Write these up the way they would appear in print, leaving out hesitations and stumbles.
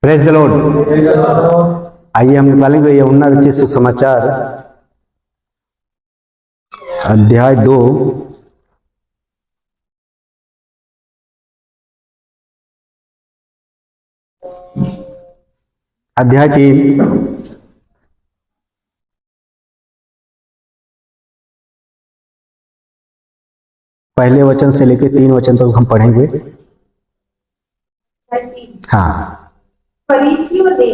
Praise the Lord. आइए हम निकालेंगे यूहन्ना रचित सुसमाचार अध्याय 2 अध्याय 3 पहले वचन से लेकर 3 वचन तक हम पढ़ेंगे। हाँ। फरीसियों ने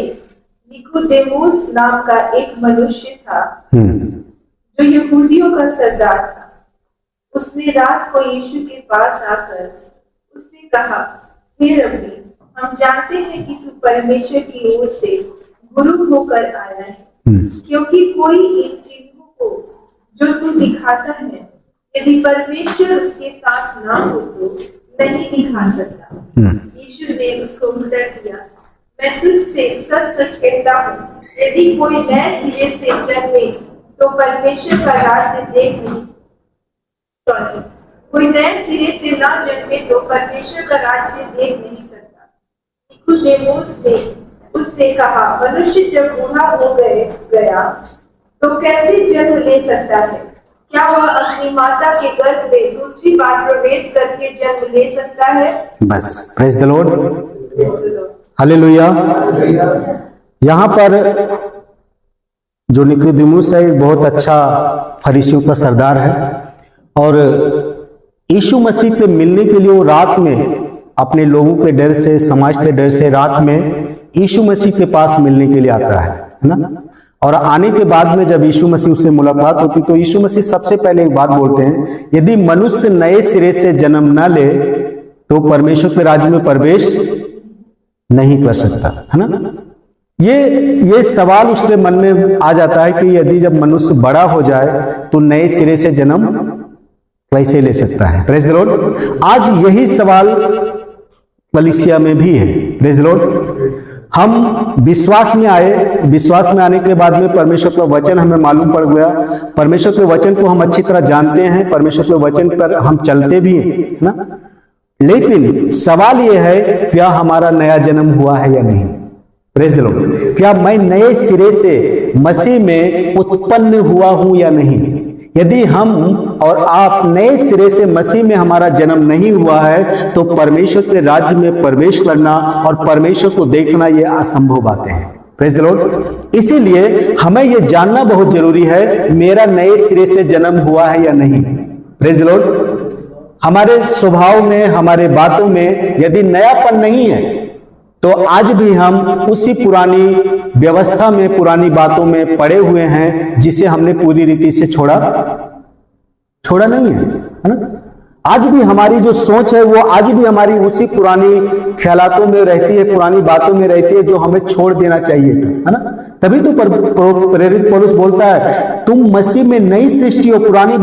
निकोदेमुस नाम का एक मनुष्य था जो यहूदियों का सरदार था। उसने रात को यीशु के पास आकर उससे कहा, हे रब्बी, हम जानते हैं कि तू परमेश्वर की ओर से गुरु होकर आया है, क्योंकि कोई इन चिन्हों को जो तू दिखाता है, यदि परमेश्वर उसके साथ ना हो तो नहीं दिखा सकता। यीशु ने उसको उत्तर दिया, मैं तुझसे सच सच कहता हूँ, यदि कोई नए सिरे से जन्मे तो परमेश्वर का राज्य देख नहीं सकता। कोई नए सिरे से ना जन्मे तो परमेश्वर का राज्य देख नहीं सकता। निकोदेमुस ने उससे कहा, मनुष्य जब बूढ़ा हो गया तो कैसे जन्म ले सकता है? क्या वह अपनी माता के गर्भ में दूसरी बार प्रवेश करके जन्म ले सकता है? बस। Praise the lord, hallelujah. यहाँ पर जो निकोदेमुस है बहुत अच्छा फरीसियों का सरदार है और यीशु मसीह से मिलने के लिए वो रात में अपने लोगों के डर से, समाज के डर से रात में यीशु मसीह के पास मिलने के लिए आता है ना। और आने के बाद में जब यीशु मसीह से मुलाकात होती तो यीशु मसीह सबसे पहले एक बात बोलते हैं, यदि मनुष्य नए सिरे से जन्म न ले तो परमेश्वर के राज्य में प्रवेश नहीं कर सकता, है ना। ये सवाल उसके मन में आ जाता है कि यदि जब मनुष्य बड़ा हो जाए तो नए सिरे से जन्म कैसे ले सकता है। Praise the Lord. आज यही सवाल कलीसिया में भी है। Praise the Lord. हम विश्वास में आए, विश्वास में आने के बाद में परमेश्वर का वचन हमें मालूम पड़ गया, परमेश्वर के वचन को हम अच्छी तरह जानते हैं, परमेश्वर के वचन पर हम चलते भी हैं ना। लेकिन सवाल यह है, क्या हमारा नया जन्म हुआ है या नहीं? Praise the Lord. क्या मैं नए सिरे से मसीह में उत्पन्न हुआ हूं या नहीं? यदि हम और आप नए सिरे से मसीह में हमारा जन्म नहीं हुआ है तो परमेश्वर के राज्य में प्रवेश करना और परमेश्वर को देखना ये असंभव बातें हैं। Praise the Lord. इसीलिए हमें यह जानना बहुत जरूरी है, मेरा नए सिरे से जन्म हुआ है या नहीं। Praise the Lord. हमारे स्वभाव में, हमारे बातों में यदि नयापन नहीं है तो आज भी हम उसी पुरानी व्यवस्था में, पुरानी बातों में पड़े हुए हैं जिसे हमने पूरी रीति से छोड़ा नहीं है ना। आज भी हमारी जो सोच है वो आज भी हमारी उसी पुरानी ख्यालातों में रहती है, पुरानी बातों में रहती है जो हमें छोड़ देना चाहिए था, है ना। तभी तो प्रेरित पौलुस बोलता है, तुम मसीह में नई सृष्टि हो, पुरानी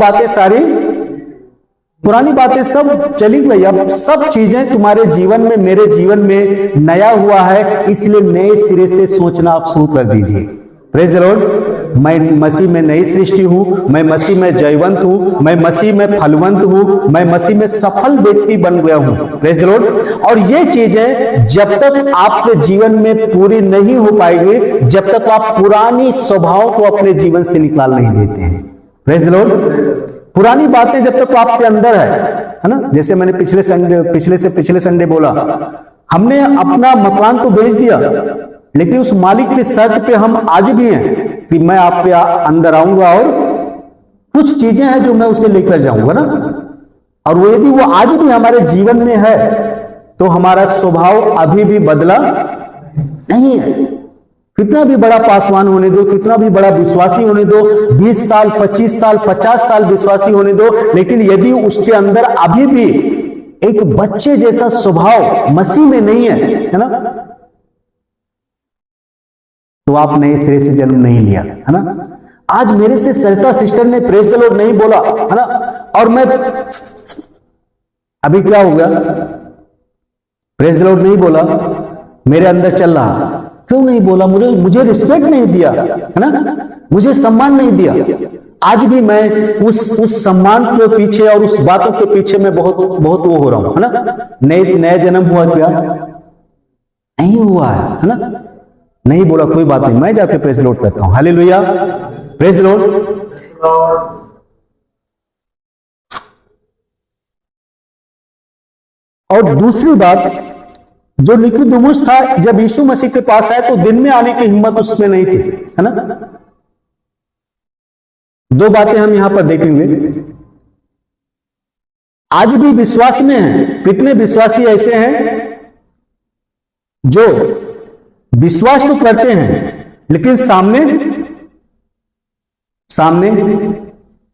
बातें सब चली गई, अब सब चीजें तुम्हारे जीवन में, मेरे जीवन में नया हुआ है, इसलिए नए सिरे से सोचना आप शुरू कर दीजिए। Praise the Lord. मैं मसीह में नई सृष्टि हूं, मैं मसीह में जयवंत हूं, मैं मसीह में फलवंत हूं, मैं मसीह में सफल व्यक्ति बन गया हूं। Praise the Lord. और ये चीजें जब तक आपके जीवन में पूरी नहीं हो पाएगी, जब तक आप पुरानी स्वभाव को अपने जीवन से निकाल नहीं देते हैं। Praise the Lord. पुरानी बातें जब तक आपके अंदर है ना। जैसे मैंने पिछले संडे बोला, हमने अपना मकान तो बेच दिया, लेकिन उस मालिक की शर्त पे हम आज भी हैं कि मैं आपके अंदर आऊंगा और कुछ चीजें हैं जो मैं उसे लेकर जाऊंगा ना। और वो यदि वो आज भी हमारे जीवन में है तो हमारा स्वभाव अभी भी बदला नहीं है। कितना भी बड़ा पासवान होने दो, कितना भी बड़ा विश्वासी होने दो, 20 साल, 25 साल, 50 साल विश्वासी होने दो, लेकिन यदि उसके अंदर अभी भी एक बच्चे जैसा स्वभाव मसीह में नहीं है ना, तो आप नए सिरे से जन्म नहीं लिया, है ना। आज मेरे से सरिता सिस्टर ने प्रेज द लॉर्ड नहीं बोला, है ना, और मैं अभी क्या हो गया, प्रेज द लॉर्ड नहीं बोला, मेरे अंदर चल रहा, क्यों नहीं बोला? मुझे रिस्पेक्ट नहीं दिया, है ना, मुझे सम्मान नहीं दिया। आज भी मैं उस सम्मान के पीछे और उस बातों के पीछे मैं बहुत वो हो रहा हूं, है ना। नया जन्म हुआ क्या? नहीं हुआ है ना? नहीं बोला, कोई बात नहीं, मैं जाके प्रेज लॉर्ड करता हूं। Hallelujah, praise Lord. और दूसरी बात, जो निकोदेमुस था, जब यीशु मसीह के पास आया तो दिन में आने की हिम्मत उसमें नहीं थी, है ना? दो बातें हम यहां पर देखेंगे। आज भी विश्वास में हैं, कितने विश्वासी ऐसे हैं जो विश्वास तो करते हैं लेकिन सामने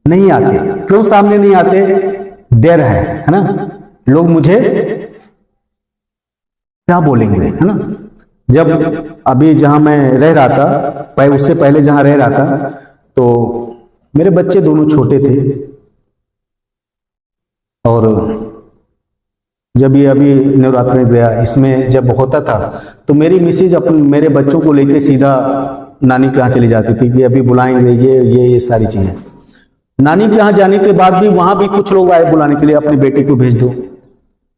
नहीं आते। क्यों सामने नहीं आते? डर है ना? लोग मुझे क्या बोलेंगे, है ना? जब अभी जहां मैं रह रहा था, उससे पहले जहां रह रहा था, तो मेरे बच्चे दोनों छोटे थे, और जब ये अभी नवरात्रि गया, इसमें जब होता था तो मेरी मिसेज मेरे बच्चों को लेकर सीधा नानी के यहाँ चली जाती थी कि अभी बुलाएंगे, ये सारी चीजें। नानी के यहाँ जाने के बाद भी वहां भी कुछ लोग आए बुलाने के लिए, अपने बेटे को भेज दो।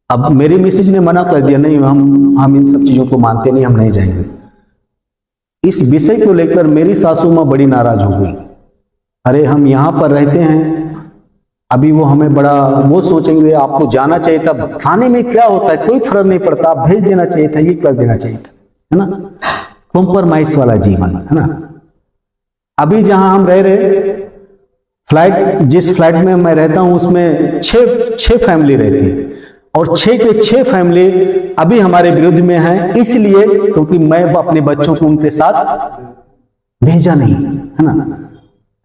अब मेरी मिसेज ने मना कर दिया, नहीं, हम इन सब चीजों को मानते नहीं, हम नहीं जाएंगे। इस विषय को लेकर मेरी सासू माँ बड़ी नाराज हो गई। अरे हम यहाँ पर रहते हैं, अभी वो हमें बड़ा वो सोचेंगे, आपको जाना चाहिए था, खाने में क्या होता है, कोई फर्क नहीं पड़ता, आप भेज देना चाहिए था, ये कर देना चाहिए था, है ना? कॉम्प्रोमाइज वाला जीवन, है ना? अभी जहां हम रह रहे फ्लैट, जिस फ्लैट में मैं रहता हूं उसमें छह फैमिली रहती है, और 6 के 6 फैमिली अभी हमारे विरुद्ध में हैं, इसलिए क्योंकि मैं अपने बच्चों को उनके साथ भेजा नहीं, है ना?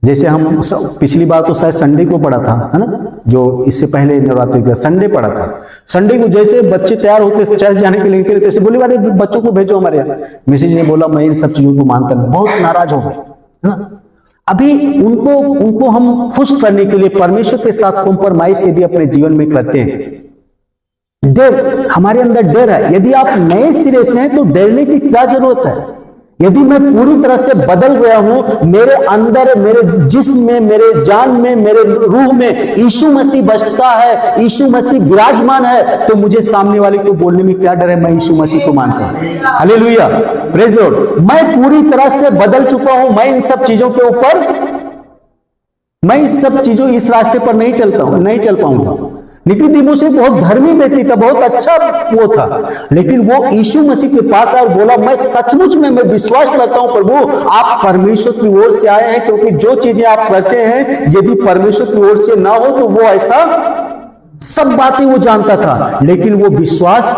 जैसे हम पिछली बार तो शायद संडे को पढ़ा था, है ना? जो इससे पहले नवरात्रि का संडे पढ़ा था। संडे को जैसे बच्चे तैयार होते चर्च जाने के लिए निकले, कैसे बोले, अरे बच्चों को भेजो हमारे यहाँ। मिसेज ने बोला मैं इन सब चीजों को मानता नहीं, बहुत नाराज हो गए, है ना? अभी उनको हम खुश करने के लिए परमेश्वर के साथ कॉम्प्रोमाइज यदि अपने जीवन में करते हैं, डर, हमारे अंदर डर है। यदि आप नए सिरे से हैं तो डरने की क्या जरूरत है? यदि मैं पूरी तरह से बदल गया हूं, मेरे अंदर, मेरे जिस्म में, मेरे जान में, मेरे रूह में यीशु मसीह बसता है, यीशु मसीह विराजमान है, तो मुझे सामने वाले को बोलने में क्या डर है? मैं यीशु मसीह को मानता हूं। Hallelujah, praise Lord. मैं पूरी तरह से बदल चुका हूं। मैं इन सब चीजों के ऊपर, मैं इस सब चीजों, इस रास्ते पर नहीं चलता हूं, नहीं चल पाऊंगा। निकोदेमुस एक बहुत धर्मी व्यक्ति था, बहुत अच्छा वो था, लेकिन वो यीशु मसीह के पास आया और बोला, मैं सचमुच में मैं विश्वास करता हूं प्रभु, आप परमेश्वर की ओर से आए हैं, क्योंकि जो चीजें आप करते हैं यदि परमेश्वर की ओर से ना हो तो वो ऐसा, सब बातें वो जानता था, लेकिन वो विश्वास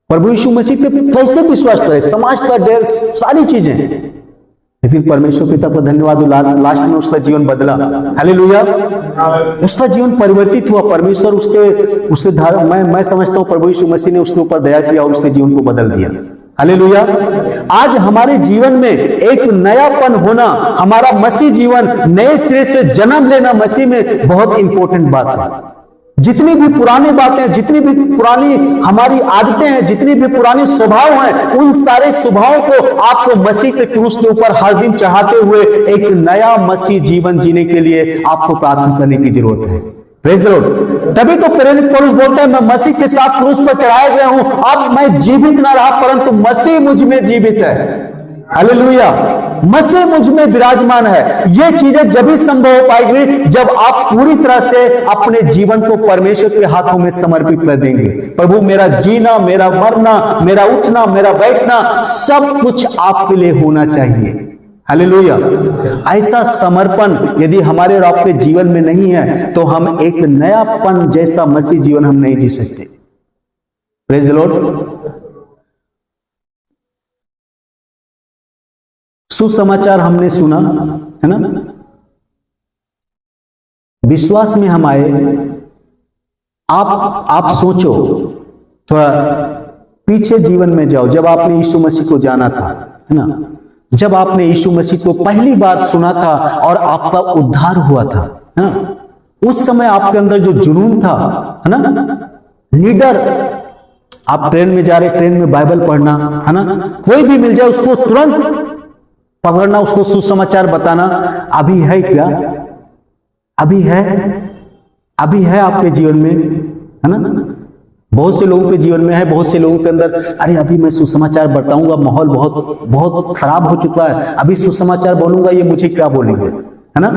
प्रभु यीशु मसीह पे कैसे विश्वास करे? समाज का डर, सारी चीजें, लेकिन परमेश्वर पिता का धन्यवाद, लास्ट में उसका जीवन बदला। हालेलुया, उसका जीवन परिवर्तित हुआ। परमेश्वर उसके मैं समझता हूं प्रभु यीशु मसीह ने उसके ऊपर दया किया और उसके जीवन को बदल दिया। हालेलुया। आज हमारे जीवन में एक नयापन होना, हमारा मसीह जीवन नए सिरे से जन्म लेना मसीह में बहुत इंपॉर्टेंट बात है। जितनी भी पुरानी बातें, जितनी भी पुरानी हमारी आदतें हैं, जितनी भी पुरानी स्वभाव हैं, उन सारे स्वभावों को आपको मसीह के क्रूस के ऊपर हर दिन चढ़ाते हुए एक नया मसीह जीवन जीने के लिए आपको प्रार्थना करने की जरूरत है। Praise the Lord. तभी तो प्रेरित पौलुस बोलता है, मैं मसीह के साथ क्रूस पर चढ़ाया गया हूं, अब मैं जीवित ना रहा परंतु मसीह मुझ में जीवित है। हालेलुया, मसीह मुझ में विराजमान है। ये चीजें जब ही संभव हो पाएगी जब आप पूरी तरह से अपने जीवन को परमेश्वर के हाथों में समर्पित कर देंगे। प्रभु, मेरा जीना, मेरा मरना, मेरा उठना, मेरा बैठना, सब कुछ आपके लिए होना चाहिए। हालेलुया। ऐसा समर्पण यदि हमारे और आपके जीवन में नहीं है तो हम एक नयापन जैसा मसीह जीवन हम नहीं जी सकते। Praise the Lord. सुसमाचार हमने सुना, है ना? विश्वास में हम आए। आप सोचो, थोड़ा पीछे जीवन में जाओ। जब आपने यीशु मसीह को जाना था, है ना? जब आपने यीशु मसीह को पहली बार सुना था और आपका उद्धार हुआ था, है ना? उस समय आपके अंदर जो जुनून था, है ना, लीडर, आप ट्रेन में जा रहे, ट्रेन में बाइबल पढ़ना, है ना, कोई भी मिल जाए उसको तुरंत पकड़ना, उसको सुसमाचार बताना, अभी है क्या? अभी है आपके जीवन में, है ना? बहुत से लोगों के जीवन में है, बहुत से लोगों के अंदर, अरे अभी मैं सुसमाचार बताऊंगा, माहौल बहुत बहुत खराब हो चुका है, अभी सुसमाचार बोलूंगा ये मुझे क्या बोलेंगे, है ना।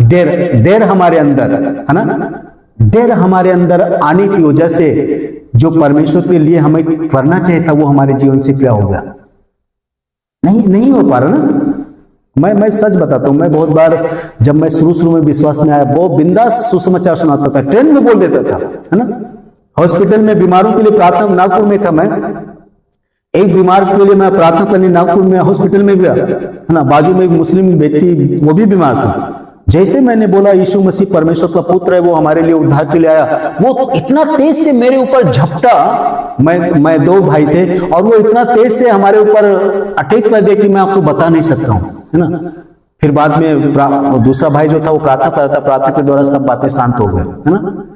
डर हमारे अंदर, है ना, डर हमारे अंदर आने की वजह से जो परमेश्वर के लिए हमें करना चाहिए था वो हमारे जीवन से क्या हो गया, नहीं हो पा रहा ना। मैं सच बताता हूं, मैं बहुत बार जब मैं शुरू में विश्वास में आया, बहुत बिंदास सुसमाचार सुनाता था, ट्रेन में बोल देता था, है ना। हॉस्पिटल में बीमारों के लिए प्रार्थना, नागपुर में था मैं, एक बीमार के लिए मैं प्रार्थना करने नागपुर में हॉस्पिटल में गया, है ना। बाजू में एक मुस्लिम व्यक्ति, वो भी बीमार था। जैसे मैंने बोला यीशु मसीह परमेश्वर का पुत्र है, वो हमारे लिए उद्धार के लिए आया, वो इतना तेज से मेरे ऊपर झपटा, मैं 2 भाई थे, और वो इतना तेज से हमारे ऊपर अटैक कर दे कि मैं आपको बता नहीं सकता हूं, है ना। फिर बाद में दूसरा भाई जो था वो प्रार्थना कर रहा था, प्रार्थना के द्वारा सब बातें शांत हो गई, है ना।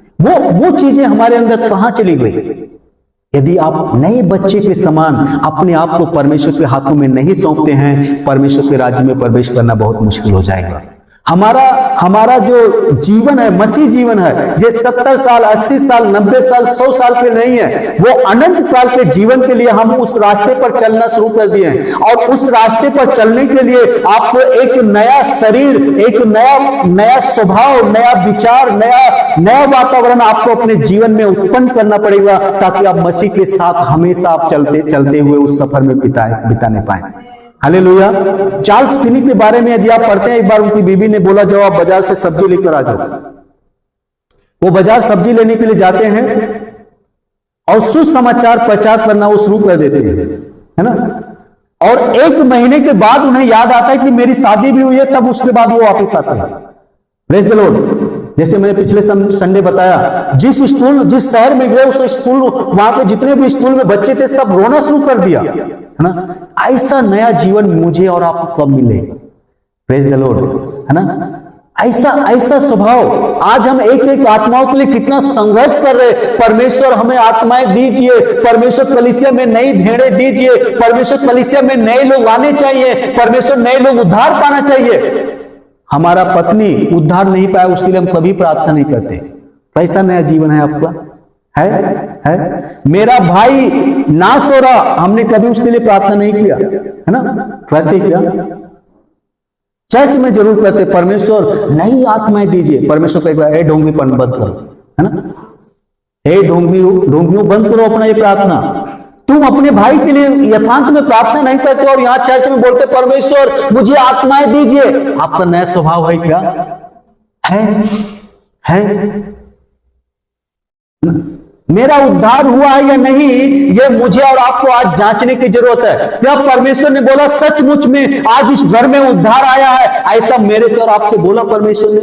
वो चीजें हमारे अंदर कहां चली गई। यदि आप नए बच्चे के समान अपने आप को परमेश्वर के हाथों में नहीं सौंपते हैं, परमेश्वर के राज्य में प्रवेश करना बहुत मुश्किल हो जाएगा। हमारा जो जीवन है, मसीह जीवन है, ये 70 साल, 80 साल, 90 साल, 100 साल के नहीं है, वो अनंत काल के जीवन के लिए हम उस रास्ते पर चलना शुरू कर दिए हैं। और उस रास्ते पर चलने के लिए आपको एक नया शरीर, एक नया स्वभाव, नया विचार, नया वातावरण आपको अपने जीवन में उत्पन्न करना पड़ेगा, ताकि आप मसीह के साथ हमेशा आप चलते हुए उस सफर में बिताने पाए। हालेलुया। चार्ल्स फिनी के बारे में यदि आप पढ़ते हैं, एक बार उनकी बीवी ने बोला जाओ आप बाजार से सब्जी लेकर आ जाओ। वो बाजार सब्जी लेने के लिए जाते हैं और सुसमाचार प्रचार करना वो शुरू कर देते हैं, है ना। और 1 महीने के बाद उन्हें याद आता है कि मेरी शादी भी हुई है, तब उसके बाद वो वापस आते हैं। Praise the Lord. जैसे मैंने पिछले संडे बताया, जिस शहर में गए उस स्कूल, वहां के जितने भी स्कूल में बच्चे थे सब रोना शुरू कर दिया, है ना। ऐसा नया जीवन मुझे और आपको कब मिलेगा। प्रेज द लॉर्ड, है ना। ऐसा स्वभाव आज हम एक आत्माओं के लिए कितना संघर्ष कर रहे। परमेश्वर हमें आत्माएं दीजिए, परमेश्वर कलीसिया में नई भेड़ें दीजिए, परमेश्वर कलीसिया में नए लोग आने चाहिए, परमेश्वर नए लोग उद्धार पाना चाहिए। हमारा पत्नी उद्धार नहीं पाया, उसके लिए हम कभी प्रार्थना नहीं करते। कैसा नया जीवन है आपका, है? मेरा भाई नाश हो रहा, हमने कभी उसके लिए प्रार्थना नहीं किया, है ना। करते क्या? चर्च में जरूर करते, परमेश्वर नई आत्माएं दीजिए। परमेश्वर कहेगा ए ढोंगीपन बंद करो, है ना। ए ढोंगियों बंद करो अपना ये प्रार्थना। तुम अपने भाई के लिए यथार्थ में प्रार्थना नहीं करते और यहां चर्च में बोलते परमेश्वर मुझे आत्माएं दीजिए। आपका नया स्वभाव है क्या? है? मेरा उद्धार हुआ है या नहीं, ये मुझे और आपको आज जांचने की जरूरत है। क्या परमेश्वर ने बोला सचमुच में आज इस घर में उद्धार आया है? ऐसा मेरे से और आपसे बोला परमेश्वर ने?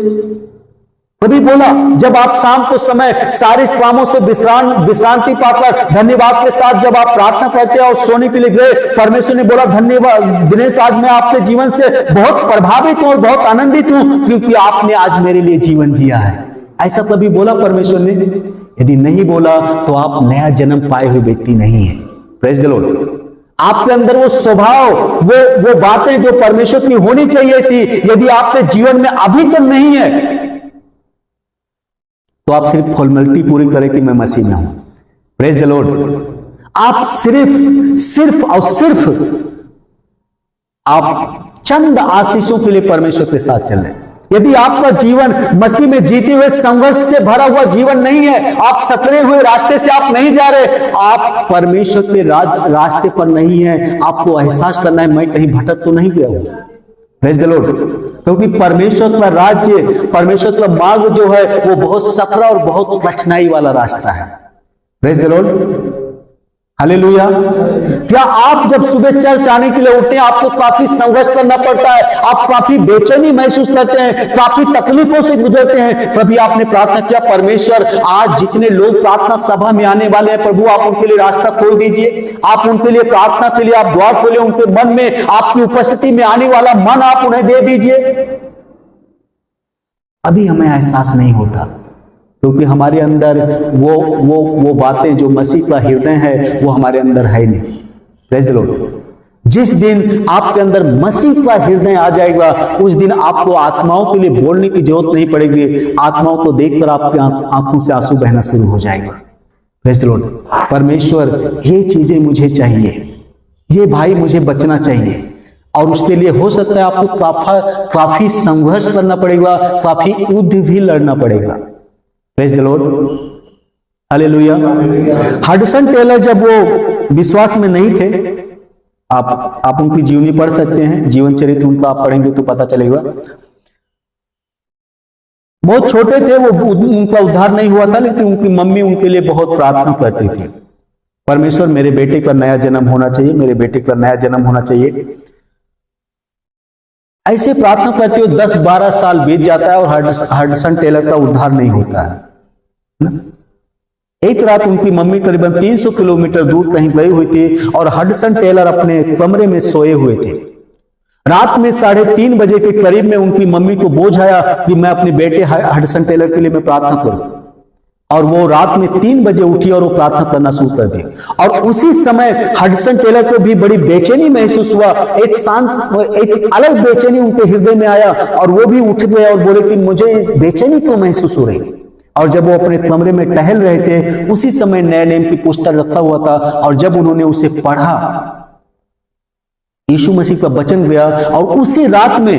कभी बोला? जब आप शाम को समय सारे कामों से विश्रांति पाकर धन्यवाद के साथ जब आप प्रार्थना करते और सोने के लिए गए, परमेश्वर ने बोला धन्यवाद दिनेश, आज मैं आपके जीवन से बहुत प्रभावित हूं और बहुत आनंदित हूं क्योंकि आपने आज मेरे लिए जीवन जिया है। ऐसा कभी बोला परमेश्वर ने? यदि नहीं बोला तो आप नया जन्म पाए हुए व्यक्ति नहीं है। Praise the Lord. आपके अंदर वो स्वभाव, वो बातें जो परमेश्वर की होनी चाहिए थी, यदि आपके जीवन में अभी तक नहीं है तो आप सिर्फ फॉर्मेलिटी पूरी करें कि मैं मसीह में हूं। Praise the Lord. आप सिर्फ आप चंद आशीषों के लिए परमेश्वर के साथ चल रहे। यदि आपका जीवन मसीह में जीते हुए संघर्ष से भरा हुआ जीवन नहीं है, आप सकरे हुए रास्ते से आप नहीं जा रहे, आप परमेश्वर के रास्ते पर नहीं है, आपको एहसास करना है मैं कहीं भटक तो नहीं गया हूं। Praise the Lord. क्योंकि परमेश्वर का राज्य, परमेश्वर का मार्ग जो है वो बहुत सकरा और बहुत कठिनाई वाला रास्ता है। Praise the lord. हालेलुया। क्या आप जब सुबह चर्च आने के लिए उठते हैं आपको काफी संघर्ष करना पड़ता है, आप काफी बेचैनी महसूस करते हैं, काफी तकलीफों से गुजरते हैं? कभी आपने प्रार्थना किया परमेश्वर आज जितने लोग प्रार्थना सभा में आने वाले हैं प्रभु आप उनके लिए रास्ता खोल दीजिए, आप उनके लिए प्रार्थना के लिए आप द्वार खोले, उनके मन में आपकी उपस्थिति में आने वाला मन आप उन्हें दे दीजिए। अभी हमें एहसास नहीं होता क्योंकि हमारे अंदर वो बातें जो मसीह का हृदय है वो हमारे अंदर है नहीं। Praise the Lord. जिस दिन आपके अंदर मसीह का हृदय आ जाएगा उस दिन आपको आत्माओं के लिए बोलने की जरूरत नहीं पड़ेगी, आत्माओं को देखकर आपकी आंखों से आंसू बहना शुरू हो जाएगा। Praise the Lord. परमेश्वर ये चीजें मुझे चाहिए, ये भाई मुझे बचना चाहिए, और उसके लिए हो सकता है आपको काफी संघर्ष करना पड़ेगा, काफी युद्ध भी लड़ना पड़ेगा। Praise the lord, hallelujah. Hudson Taylor जब वो विश्वास में नहीं थे, आप उनकी जीवनी पढ़ सकते हैं, जीवन चरित्र उनका आप पढ़ेंगे तो पता चलेगा। बहुत छोटे थे वो, उनका उद्धार नहीं हुआ था, लेकिन उनकी मम्मी उनके लिए बहुत प्रार्थना करती थी, परमेश्वर मेरे बेटे का नया जन्म होना चाहिए, मेरे बेटे का नया जन्म होना चाहिए। ऐसे प्रार्थना करते हुए 10-12 साल बीत जाता है और हडसन टेलर का उद्धार नहीं होता है। एक रात उनकी मम्मी करीबन 300 किलोमीटर दूर कहीं गई हुई थी और हडसन टेलर अपने कमरे में सोए हुए थे। रात में 3:30 बजे के करीब में उनकी मम्मी को बोझ आया कि मैं अपने बेटे हडसन टेलर के लिए मैं प्रार्थना करूं, और वो रात में 3 बजे उठी और वो प्रार्थना करना शुरू कर दी। और उसी समय हडसन टेलर को भी बड़ी बेचैनी महसूस हुआ, एक अलग बेचैनी उनके हृदय में आया, और वो भी उठ गए और बोले कि मुझे बेचैनी क्यों महसूस हो रही। और जब वो अपने कमरे में टहल रहे थे, उसी समय नए नेम की पुस्तक रखा हुआ था, और जब उन्होंने उसे पढ़ा, यीशु मसीह का वचन गया, और उसी रात में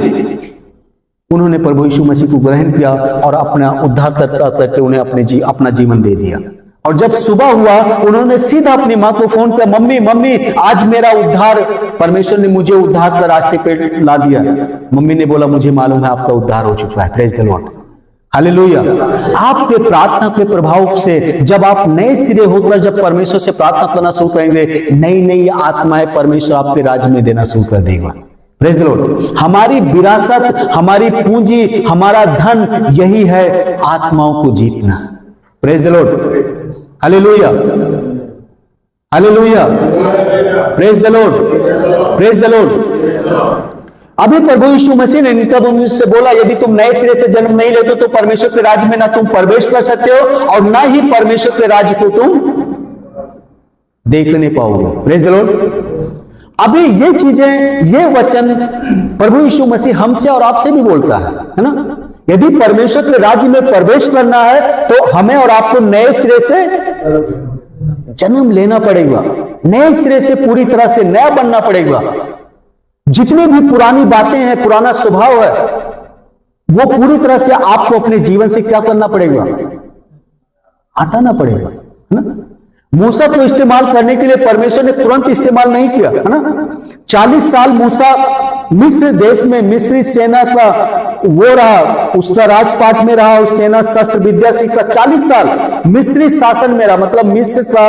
उन्होंने प्रभु यीशु मसीह को ग्रहण किया और अपना उद्धारकर्ता करके उन्हें अपना जीवन दे दिया। और जब सुबह हुआ, उन्होंने सीधा अपनी मां को फोन किया, मम्मी मम्मी आज मेरा उद्धार, परमेश्वर ने मुझे उद्धार का रास्ते पे ला दिया। मम्मी ने बोला मुझे मालूम है आपका उद्धार हो चुका है। Praise the lord, hallelujah. आपके प्रार्थना के प्रभाव से जब आप नए सिरे होकर जब परमेश्वर से प्रार्थना करना शुरू करेंगे, नई नई आत्माएं परमेश्वर आपके राज्य में देना शुरू कर देगा। Praise the Lord. हमारी विरासत, हमारी पूंजी, हमारा धन यही है, आत्माओं को जीतना। Praise the lord, hallelujah, hallelujah, praise the Lord, praise the Lord. अभी प्रभु यीशु मसीह ने निकोदेमुस से बोला, यदि तुम नए सिरे से जन्म नहीं लेते तो परमेश्वर के राज्य में ना तुम प्रवेश कर सकते हो और ना ही परमेश्वर के राज्य को तुम देख नहीं पाओगे। Praise the Lord. अभी ये चीजें, ये वचन प्रभु यीशु मसीह हमसे और आपसे भी बोलता है ना। यदि परमेश्वर के राज्य में प्रवेश करना है तो हमें और आपको नए सिरे से जन्म लेना पड़ेगा, नए सिरे से पूरी तरह से नया बनना पड़ेगा। जितनी भी पुरानी बातें हैं, पुराना स्वभाव है, वो पूरी तरह से आपको अपने जीवन से क्या करना पड़ेगा, हटाना पड़ेगा, है ना। मूसा को इस्तेमाल करने के लिए परमेश्वर ने तुरंत इस्तेमाल नहीं किया, है ना। 40 साल मूसा मिस्र देश में मिस्री सेना का वो रहा, उसका राजपाट में रहा और सेना शस्त्र विद्या सीखा। 40 साल मिस्री शासन में रहा, मतलब मिस्र का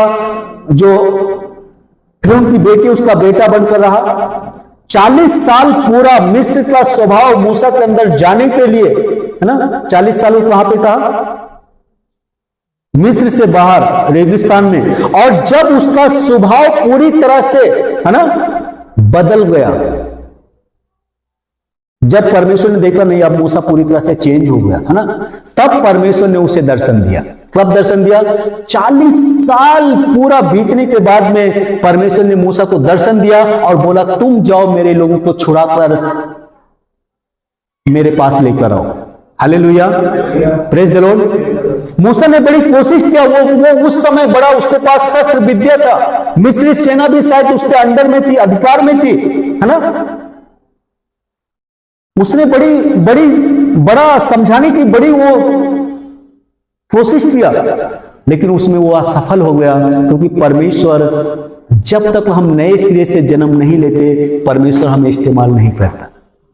जो फिरौन की बेटी उसका बेटा बनकर रहा। 40 साल पूरा मिस्र का स्वभाव मूसा के अंदर जाने के लिए, है ना, 40 साल कहां पे था, मिस्र से बाहर रेगिस्तान में। और जब उसका स्वभाव पूरी तरह से, है ना, बदल गया, जब परमेश्वर ने देखा नहीं अब मूसा पूरी तरह से चेंज हो गया, है ना, तब परमेश्वर ने उसे दर्शन दिया। कब दर्शन दिया? 40 साल पूरा बीतने के बाद में परमेश्वर ने मूसा को दर्शन दिया और बोला तुम जाओ मेरे लोगों को छुड़ाकर मेरे पास लेकर आओ। Hallelujah, praise the Lord. मूसा ने बड़ी कोशिश किया, वो उस समय बड़ा उसके पास शस्त्र विद्या था, मिस्री सेना भी शायद उसके अंडर में थी, अधिकार में थी, है ना। उसने बड़ा समझाने की बड़ी वो कोशिश किया, लेकिन उसमें वो असफल हो गया, क्योंकि परमेश्वर जब तक हम नए सिरे से जन्म नहीं लेते परमेश्वर हमें इस्तेमाल नहीं करता।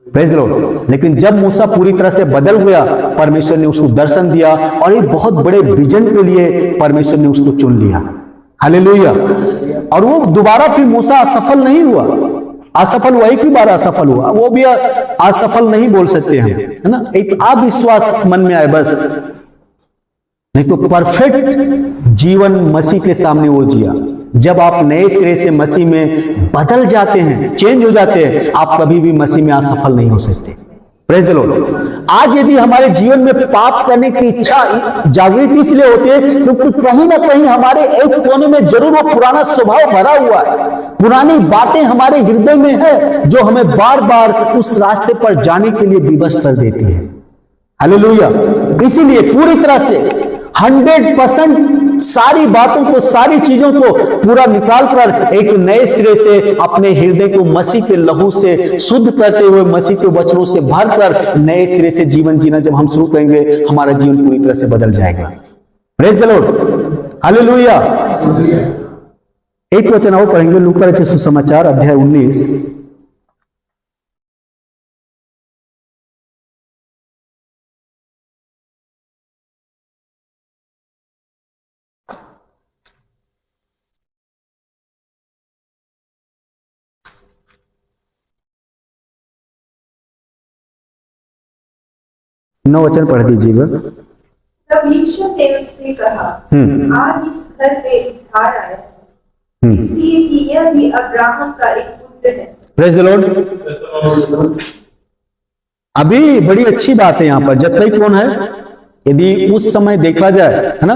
Praise the Lord. लेकिन जब मूसा पूरी तरह से बदल गया, परमेश्वर ने उसको दर्शन दिया और एक बहुत बड़े विजन के लिए परमेश्वर ने उसको चुन लिया। हालेलुया। और वो दोबारा फिर मूसा असफल नहीं हुआ, असफल हुआ, एक ही बार असफल हुआ, वो भी असफल नहीं बोल सकते हम, है ना। एक अविश्वास मन में आए बस, नहीं तो परफेक्ट जीवन मसीह के सामने वो जिया। जब आप नए सिरे से मसीह में बदल जाते हैं, चेंज हो जाते हैं, आप कभी भी मसीह में असफल नहीं हो सकते। Praise the Lord. आज यदि हमारे जीवन में पाप करने की इच्छा जागृत इसलिए होती है क्योंकि कहीं ना कहीं हमारे एक कोने में जरूर वो पुराना स्वभाव भरा हुआ है, पुरानी बातें हमारे हृदय में है जो हमें बार बार उस रास्ते पर जाने के लिए विवश कर देती है। हालेलुया। इसीलिए पूरी तरह से 100% सारी बातों को, सारी चीजों को पूरा निकाल कर एक नए सिरे से अपने हृदय को मसीह के लहू से शुद्ध करते हुए, मसीह के वचनों से भरकर नए सिरे से जीवन जीना जब हम शुरू करेंगे, हमारा जीवन पूरी तरह से बदल जाएगा। Praise the lord, hallelujah. एक वचन और पढ़ेंगे, लूका रचित सुसमाचार अध्याय 19। नौ वचन पढ़ दीजिएगा। तब यीशु ने उससे कहा, आज इस घर में उद्धार आया है, इसलिए कि यह भी अब्राहम का एक पुत्र है। Praise the Lord. अभी बड़ी अच्छी बात है यहाँ पर, जक्कई कौन है? यदि उस समय देखा जाए, है ना,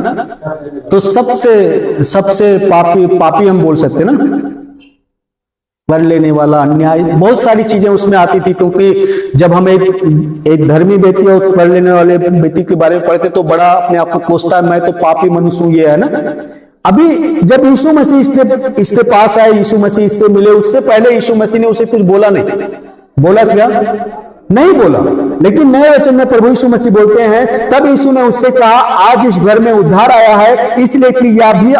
तो सबसे पापी हम बोल सकते हैं ना, कर लेने वाला, अन्याय, बहुत सारी चीजें उसमें आती थी। क्योंकि जब हम एक धर्मी व्यक्ति और कर लेने वाले व्यक्ति के बारे में पढ़ते तो बड़ा अपने आप को कोसता है, मैं तो पापी मनुष्य हूं, ये है ना। अभी जब यीशु मसीह इसके पास आए, यीशु मसीह इससे मिले, उससे पहले यीशु मसीह ने उसे कुछ बोला नहीं। बोला क्या? नहीं बोला। लेकिन नए वचन में प्रभु यीशु मसीह बोलते हैं, तब यीशु ने उससे कहा, आज इस घर में उद्धार आया है, इसलिए कि यह भी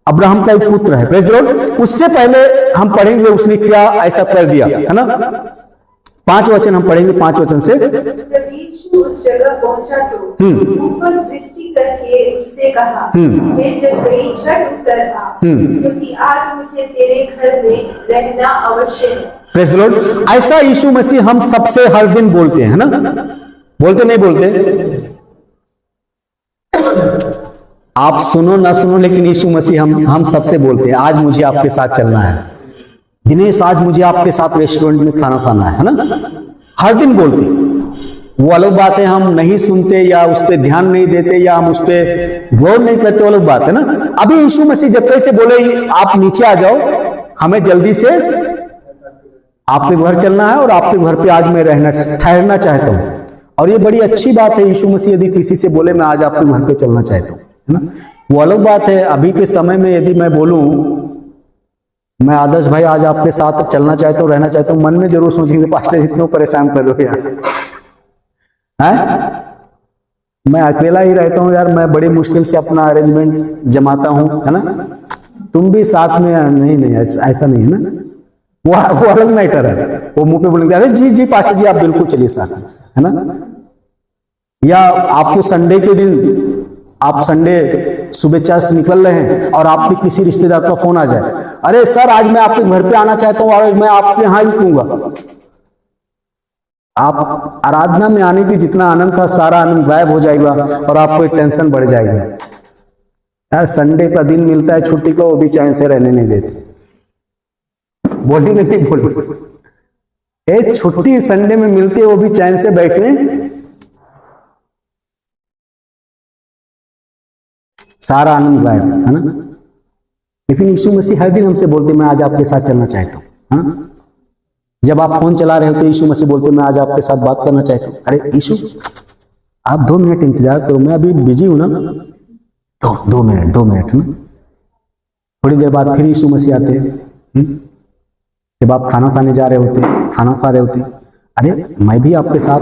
अब्राहम का एक पुत्र है। Praise the Lord. उससे पहले हम पढ़ेंगे उसने क्या ऐसा कर दिया, है ना। 5 वचन हम पढ़ेंगे, 5 वचन से। जब यीशु उस जगह पहुंचा तो ऊपर दृष्टि करके उससे कहा, हे जक्कई, झट उतर आ, क्योंकि आज मुझे तेरे घर में रहना अवश्य है। Praise the Lord. ऐसा यीशु मसीह हम सबसे हर दिन बोलते हैं, है ना। बोलते नहीं बोलते? आप सुनो ना सुनो, लेकिन यीशु मसीह हम सबसे बोलते हैं, आज मुझे आपके साथ चलना है, दिनेश आज मुझे आपके साथ रेस्टोरेंट में खाना खाना है ना। हर दिन बोलते हैं। वो अलग बात है, हम नहीं सुनते या उस पर ध्यान नहीं देते या हम उस पर गौर नहीं करते, वो अलग बात है ना। अभी यीशु मसीह जब कैसे बोले, आप नीचे आ जाओ, हमें जल्दी से आपके घर चलना है और आपके घर पे आज मैं ठहरना चाहता हूँ। और ये बड़ी अच्छी बात है, यीशु मसीह यदि किसी से बोले मैं आज आपके घर पे चलना चाहता हूँ, है ना, वो अलग बात है। अभी के समय में यदि मैं बोलूं, मैं आदर्श भाई आज आपके साथ चलना चाहता हूँ, रहना चाहता हूँ, मन में जरूर सोचेंगे पास्टर इतना परेशान कर रहे हो यार, हैं? मैं अकेला ही रहता हूँ यार, मैं बड़ी मुश्किल से अपना अरेंजमेंट जमाता हूँ, है ना, तुम भी साथ में। नहीं ऐसा नहीं है ना, वो अलग मैटर है। वो मुंह पे बोलेंगे, अरे जी पास्टर जी आप बिल्कुल चलिए साथ, है ना। या आपको संडे के दिन, आप संडे सुबह चर्च निकल रहे हैं और आपके किसी रिश्तेदार का फोन आ जाए, अरे सर आज मैं आपके घर पे आना चाहता हूँ और मैं आपके यहां रुकूंगा। आप आराधना में आने की जितना आनंद था, सारा आनंद गायब हो जाएगा और आपको टेंशन बढ़ जाएगी। यार संडे का दिन मिलता है छुट्टी का, वो भी चैन से रहने नहीं देते। बोलेंगे नहीं बोले, छुट्टी संडे में मिलती है, वो भी चैन से बैठने, सारा आनंद गायब, है ना। लेकिन यीशु मसीह हर दिन हमसे बोलते, मैं आज आपके साथ चलना चाहता हूँ, है ना। जब आप फोन चला रहे हो तो यीशु मसीह बोलते, मैं आज आपके साथ बात करना चाहता हूँ। अरे यीशु आप 2 मिनट इंतजार करो, मैं अभी बिजी हूं ना। तो 2 मिनट ना। थोड़ी देर बाद फिर यीशु मसीह आते हैं। जब आप खाना खाने जा रहे होते, खाना खा रहे होते, अरे मैं भी आपके साथ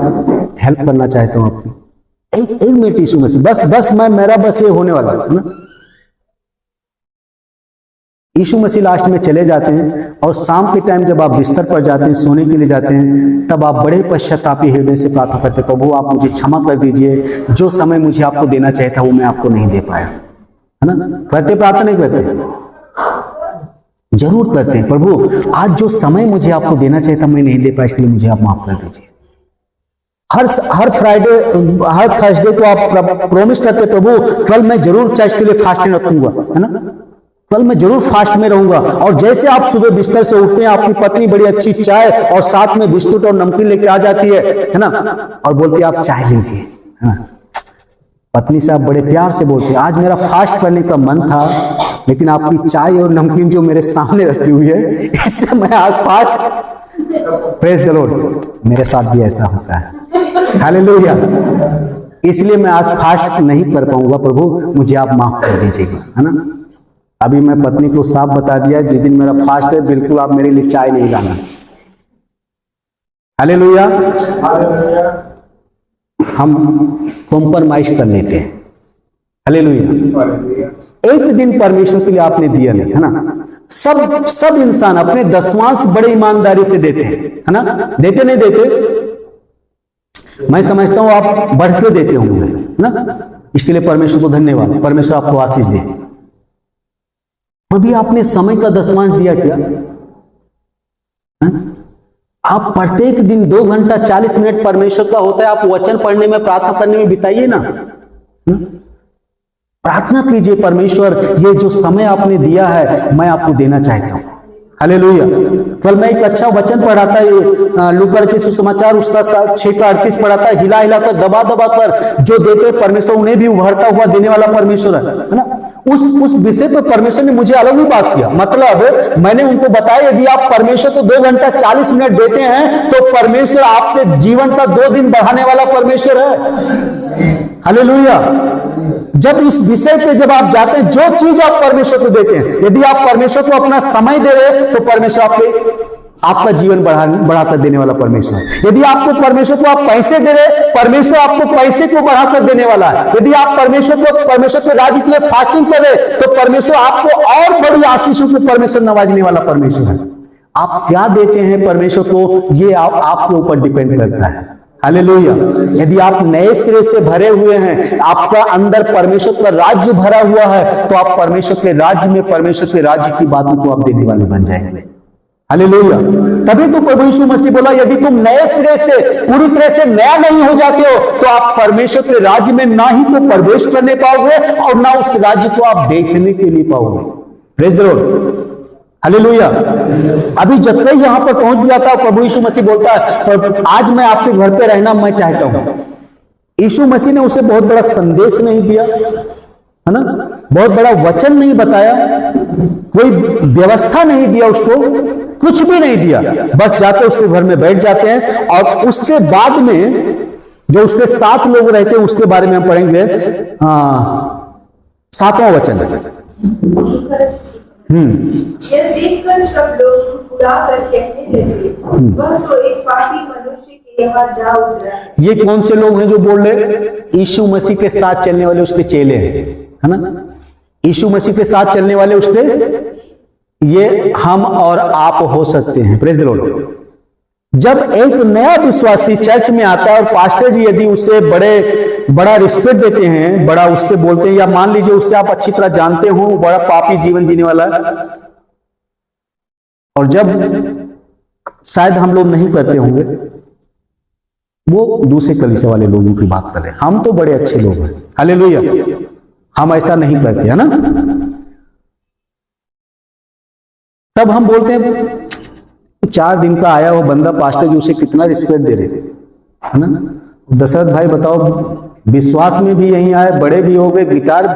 हेल्प करना चाहता हूँ आपकी। एक मिनट यीशु मसीह, बस मेरा ये होने वाला है ना। यीशु मसीह लास्ट में चले जाते हैं और शाम के टाइम जब आप बिस्तर पर जाते हैं, सोने के लिए जाते हैं, तब आप बड़े पश्चातापी हृदय से प्रार्थना करते, प्रभु आप मुझे क्षमा कर दीजिए, जो समय मुझे आपको देना चाहिए था वो मैं आपको नहीं दे पाया, है ना। करते प्रार्थना नहीं करते? जरूर करते हैं। प्रभु आज जो समय मुझे आपको देना चाहिए था मैं नहीं दे पाया, इसलिए मुझे आप माफ कर दीजिए। हर फ्राइडे, हर थर्सडे को आप प्रॉमिस करते, प्रभु कल मैं जरूर चर्च के लिए फास्टिंग रखूंगा, है ना, कल मैं जरूर फास्ट में रहूंगा। और जैसे आप सुबह बिस्तर से उठते हैं, आपकी पत्नी बड़ी अच्छी चाय और साथ में बिस्कुट और नमकीन लेके आ जाती है ना, और बोलती है आप चाय लीजिए, है ना। पत्नी से आप बड़े प्यार से बोलते हैं, आज मेरा फास्ट करने का मन था, लेकिन आपकी चाय और नमकीन जो मेरे सामने रखी हुई है, इससे मैं आज फास्ट। Praise the Lord. मेरे साथ भी ऐसा होता है, हालेलुया। इसलिए मैं आज फास्ट नहीं कर पाऊंगा, प्रभु मुझे आप माफ कर दीजिएगा, है ना। अभी मैं पत्नी को साफ बता दिया, जिस दिन मेरा फास्ट है बिल्कुल आप मेरे लिए चाय नहीं लाना। हालेलुया। हम कॉम्प्रोमाइज कर लेते हैं। हालेलुया। एक दिन परमेश्वर के लिए आपने दिया नहीं, है ना। सब इंसान अपने दसवांश बड़े ईमानदारी से देते हैं, है ना। देते नहीं देते, मैं समझता हूं आप बढ़ के देते होंगे, है ना। इसके लिए परमेश्वर को धन्यवाद, परमेश्वर आपको आशीष दे। अभी आपने समय का दसवांश दिया क्या? आप प्रत्येक दिन 2 घंटा 40 मिनट परमेश्वर का होता है, आप वचन पढ़ने में, प्रार्थना करने में बिताइए ना। प्रार्थना कीजिए, परमेश्वर ये जो समय आपने दिया है मैं आपको देना चाहता हूं। हालेलुया। कल मैं एक अच्छा वचन पढ़ा था, लूका रचित सुसमाचार उसका 6:38 पढ़ा था, हिला हिला कर दबा दबा कर जो देते परमेश्वर उन्हें भी उभरता हुआ देने वाला परमेश्वर है ना। उस विषय पर परमेश्वर ने मुझे अलग ही बात किया। मतलब मैंने उनको बताया यदि आप परमेश्वर को 2 घंटा 40 मिनट देते हैं तो परमेश्वर आपके जीवन का 2 दिन बढ़ाने वाला परमेश्वर है। हालेलुया। जब इस विषय पे जब आप जाते हैं, जो चीज आप परमेश्वर को देते हैं, यदि आप परमेश्वर को अपना समय दे रहे हैं तो परमेश्वर आपका जीवन बढ़ाकर देने वाला परमेश्वर है। यदि आपको परमेश्वर को आप पैसे दे रहे, परमेश्वर आपको पैसे को बढ़ाकर देने वाला है। यदि आप परमेश्वर के राज्य के लिए फास्टिंग कर रहे तो परमेश्वर आपको और बड़ी आशीषों को परमेश्वर नवाजने वाला परमेश्वर है। आप क्या देते हैं परमेश्वर को, ये आपके ऊपर डिपेंड करता है। हालेलुया। यदि आप नए सिरे से भरे हुए हैं, आपका अंदर परमेश्वर का राज्य भरा हुआ है, तो आप परमेश्वर के राज्य में, परमेश्वर के राज्य की बातों को आप देने वाले बन जाएंगे। हालेलुया। तभी तो प्रभु यीशु मसीह बोला, यदि तुम नए सिरे से पूरी तरह से नया नहीं हो जाते हो तो आप परमेश्वर के राज्य में ना ही तो प्रवेश करने पाओगे और ना उस राज्य को आप देखने के लिए पाओगे। Praise the lord. हालेलुया। अभी जक्कई यहां पर पहुंच गया था, प्रभु यीशु मसीह बोलता है आज मैं आपके घर पे रहना मैं चाहता हूं। यीशु मसीह ने उसे बहुत बड़ा संदेश नहीं दिया, है ना, बहुत बड़ा वचन नहीं बताया, कोई व्यवस्था नहीं दिया उसको, कुछ भी नहीं दिया। बस जाते उसके घर में बैठ जाते हैं और उसके बाद में जो उसके साथ लोग रहते हैं उसके बारे में हम पढ़ेंगे 7वां वचन। यह देखकर सब लोग उड़ाकर कहने लगे, वह तो एक पापी मनुष्य के यहाँ जा उतरा। ये कौन से लोग हैं जो बोल रहे? यीशु मसीह के साथ चलने वाले उसके चेले हैं, है ना। यीशु मसीह के साथ चलने वाले उसके, ये हम और आप हो सकते हैं। Praise the Lord. जब एक नया विश्वासी चर्च में आता है और पास्टर जी यदि उसे बड़ा रिस्पेक्ट देते हैं, बड़ा उससे बोलते हैं, या मान लीजिए उससे आप अच्छी तरह जानते हो, बड़ा पापी जीवन जीने वाला है, और जब शायद हम लोग नहीं करते होंगे, वो दूसरे कलीसिया वाले लोगों की बात करें, हम तो बड़े अच्छे लोग हैं, हालेलुया, हम ऐसा नहीं करते, है ना। तब हम बोलते हैं 4 दिन का आया वो बंदा, पास्टर जी उसे कितना रिस्पेक्ट दे रहे, है ना। दशरथ भाई बताओ, विश्वास में भी यहीं आए, बड़े भी हो गए, गिटार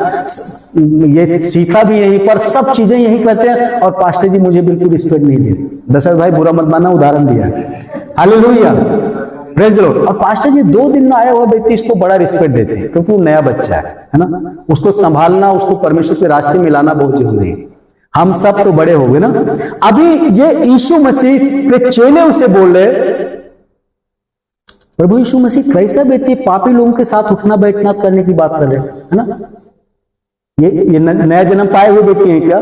ये सीखा भी यहीं पर, सब चीजें यहीं करते हैं, और पास्टर जी मुझे बिल्कुल रिस्पेक्ट नहीं दे रहे। दशरथ भाई बुरा मत मानना, उदाहरण दिया है, हालेलुया, प्रेज द लॉर्ड। और पास्टर जी 2 दिन में आया हुआ व्यक्ति इसको बड़ा रिस्पेक्ट देते हैं, क्योंकि वो नया बच्चा है ना, उसको संभालना, उसको परमेश्वर के रास्ते में लाना बहुत जरूरी है। हम सब तो बड़े हो गए ना। अभी ये यीशु मसीह के चेले उसे बोल रहे, प्रभु यीशु मसीह कैसा व्यक्ति पापी लोगों के साथ उठना बैठना करने की बात कर रहे हैं, है ना। ये नया जन्म पाए हुए व्यक्ति हैं क्या?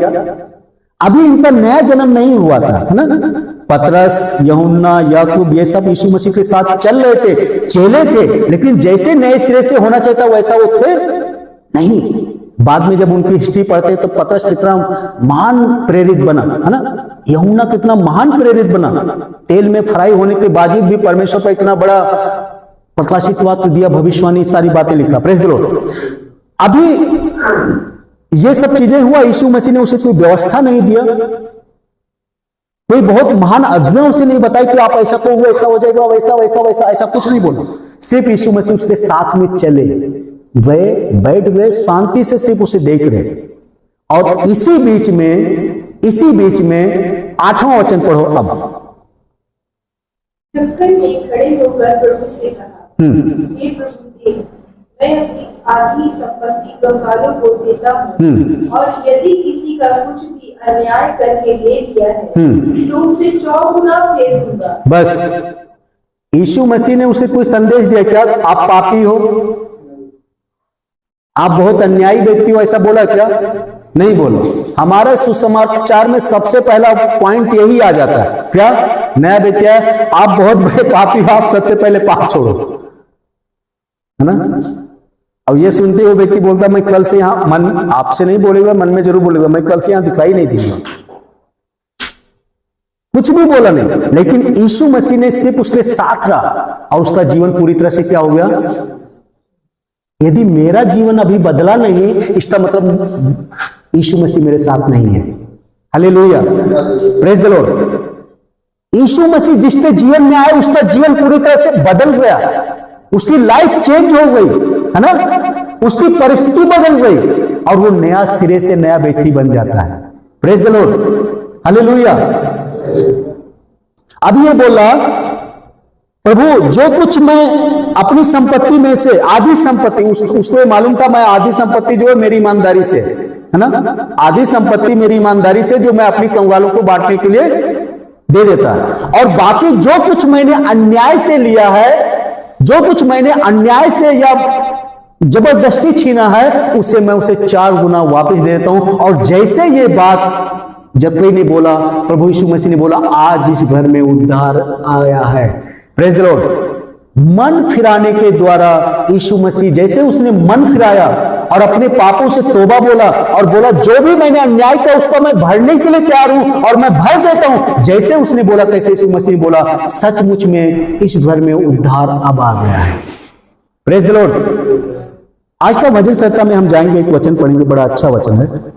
अभी इनका नया जन्म नहीं हुआ था, है ना। पतरस, यूहन्ना, याकूब ये सब यीशु मसीह के साथ चल रहे थे, चेले थे, लेकिन जैसे नए सिरे से होना चाहिए था वैसा वो थे नहीं। बाद में जब उनकी हिस्ट्री पढ़ते हैं तो पतरस कितना महान प्रेरित बना, है ना, यूहन्ना कितना महान प्रेरित बना, तेल में फ्राई होने के बावजूद भी परमेश्वर पर इतना बड़ा प्रकाशित वाक्य दिया, भविष्यवाणी, सारी बातें लिखा, प्रेज द लॉर्ड। अभी ये सब चीजें हुआ, यीशु मसीह ने उसे कोई व्यवस्था नहीं दिया, कोई बहुत महान आज्ञा उसे नहीं बताई कि आप ऐसा करो ऐसा हो जाएगा, वैसा वैसा वैसा, ऐसा कुछ नहीं बोला। सिर्फ यीशु मसीह उसके साथ में चले गए, बैठ गए, शांति से सिर्फ उसे देख रहे। और इसी बीच में 8वां वचन पढ़ो अब। जक्कई ने खड़े होकर प्रभु से कहा, हे प्रभु देव, मैं अपनी आधी संपत्ति कंगालों को देता हूँ, और यदि किसी का कुछ भी अन्याय करके ले लिया है तो उसे 4 गुना फेर दूंगा। बस यीशु मसीह ने उसे कोई संदेश दिया क्या? आप पापी हो, आप बहुत अन्यायी व्यक्ति हो, ऐसा बोला क्या? नहीं बोला। हमारे सुसमाचार में सबसे पहला पॉइंट यही आ जाता है, क्या? नया व्यक्ति है, आप बहुत बड़े पापी हो, आप सबसे पहले पाप छोड़ो, है ना? अब ये सुनते हुए व्यक्ति बोलता मैं कल से यहां, मन आपसे नहीं बोलेगा, मन में जरूर बोलेगा मैं कल से यहां दिखाई नहीं दूंगा, कुछ भी बोला नहीं। लेकिन यीशु मसीह ने सिर्फ उसके साथ रहा और उसका जीवन पूरी तरह से क्या हो गया? यदि मेरा जीवन अभी बदला नहीं, इसका मतलब यीशु मसीह मेरे साथ नहीं है। Hallelujah, praise the Lord. Yeshu Masih जिसके जीवन में आए उसका जीवन पूरी तरह से बदल गया, उसकी लाइफ चेंज हो गई, है ना? उसकी परिस्थिति बदल गई और वो नया सिरे से नया व्यक्ति बन जाता है। Praise the lord, hallelujah. अब ये बोला प्रभु जो कुछ मैं अपनी संपत्ति में से आधी संपत्ति, उसको मालूम था मैं आधी संपत्ति जो है मेरी ईमानदारी से, है ना? आधी संपत्ति मेरी ईमानदारी से जो मैं अपनी कंगालों को बांटने के लिए दे देता है, और बाकी जो कुछ मैंने अन्याय से लिया है, जो कुछ मैंने अन्याय से या जबरदस्ती छीना है, उसे मैं उसे 4 गुना वापस दे देता हूं। और जैसे ये बात जब कोई ने बोला, प्रभु यीशु मसीह ने बोला आज इस घर में उद्धार आया है। Praise the Lord. मन फिराने के द्वारा यीशु मसीह जैसे उसने मन फिराया और अपने पापों से तौबा बोला और बोला जो भी मैंने अन्याय किया उसको मैं भरने के लिए तैयार हूं और मैं भर देता हूं, जैसे उसने बोला तैसे यीशु मसीह ने बोला सचमुच में इस घर में उद्धार अब आ गया है। Praise the Lord. आज का भजन संहिता में हम जाएंगे, एक वचन पढ़ेंगे, बड़ा अच्छा वचन है।